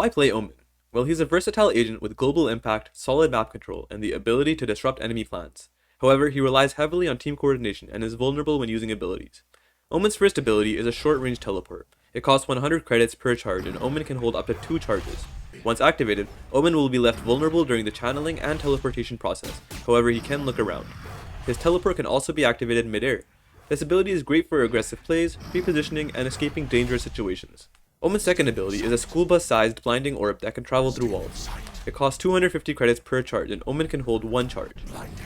Why play Omen? Well, he's a versatile agent with global impact, solid map control, and the ability to disrupt enemy plans. However, he relies heavily on team coordination and is vulnerable when using abilities. Omen's first ability is a short-range teleport. It costs 100 credits per charge and Omen can hold up to 2 charges. Once activated, Omen will be left vulnerable during the channeling and teleportation process, however he can look around. His teleport can also be activated mid-air. This ability is great for aggressive plays, repositioning, and escaping dangerous situations. Omen's second ability is a school bus-sized blinding orb that can travel through walls. It costs 250 credits per charge and Omen can hold 1 charge.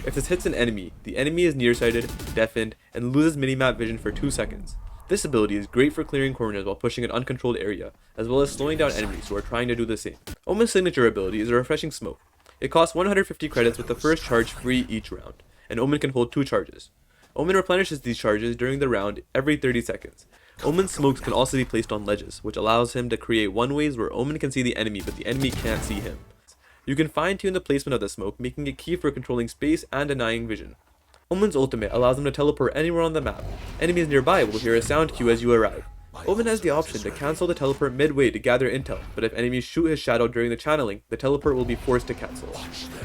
If this hits an enemy, the enemy is nearsighted, deafened, and loses minimap vision for 2 seconds. This ability is great for clearing corners while pushing an uncontrolled area, as well as slowing down enemies who are trying to do the same. Omen's signature ability is a refreshing smoke. It costs 150 credits with the first charge free each round, and Omen can hold 2 charges. Omen replenishes these charges during the round every 30 seconds. Omen's smokes can also be placed on ledges, which allows him to create one-ways where Omen can see the enemy but the enemy can't see him. You can fine-tune the placement of the smoke, making it key for controlling space and denying vision. Omen's ultimate allows him to teleport anywhere on the map. Enemies nearby will hear a sound cue as you arrive. Omen has the option to cancel the teleport midway to gather intel, but if enemies shoot his shadow during the channeling, the teleport will be forced to cancel.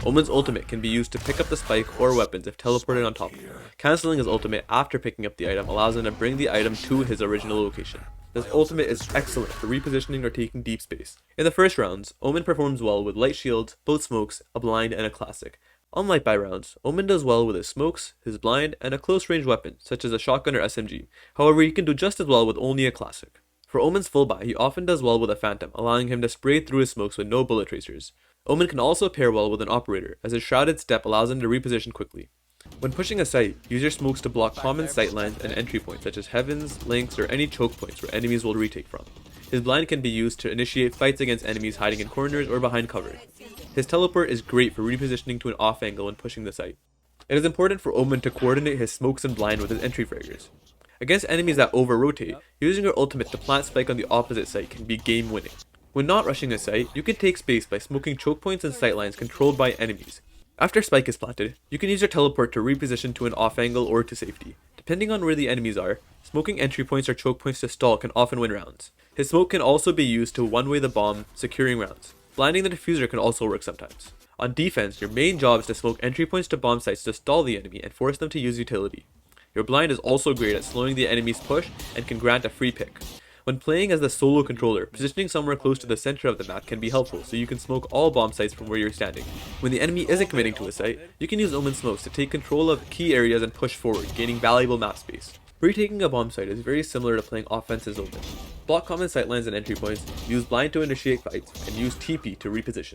Omen's ultimate can be used to pick up the spike or weapons if teleported on top. Cancelling his ultimate after picking up the item allows him to bring the item to his original location. This ultimate is excellent for repositioning or taking deep space. In the first rounds, Omen performs well with light shields, both smokes, a blind, and a classic. Unlike by rounds, Omen does well with his smokes, his blind, and a close-range weapon, such as a shotgun or SMG. However, he can do just as well with only a classic. For Omen's full buy, he often does well with a phantom, allowing him to spray through his smokes with no bullet tracers. Omen can also pair well with an operator, as his Shrouded Step allows him to reposition quickly. When pushing a site, use your smokes to block common sightlines and entry points such as heavens, links, or any choke points where enemies will retake from. His blind can be used to initiate fights against enemies hiding in corners or behind cover. His teleport is great for repositioning to an off angle when pushing the site. It is important for Omen to coordinate his smokes and blind with his entry fraggers. Against enemies that over-rotate, using your ultimate to plant spike on the opposite site can be game-winning. When not rushing a site, you can take space by smoking choke points and sightlines controlled by enemies. After spike is planted, you can use your teleport to reposition to an off angle or to safety. Depending on where the enemies are, smoking entry points or choke points to stall can often win rounds. His smoke can also be used to one-way the bomb, securing rounds. Blinding the diffuser can also work sometimes. On defense, your main job is to smoke entry points to bomb sites to stall the enemy and force them to use utility. Your blind is also great at slowing the enemy's push and can grant a free pick. When playing as the solo controller, positioning somewhere close to the center of the map can be helpful so you can smoke all bomb sites from where you're standing. When the enemy isn't committing to a site, you can use Omen smokes to take control of key areas and push forward, gaining valuable map space. Retaking a bomb site is very similar to playing Offence's Omen. Block common sightlines and entry points, use blind to initiate fights, and use TP to reposition.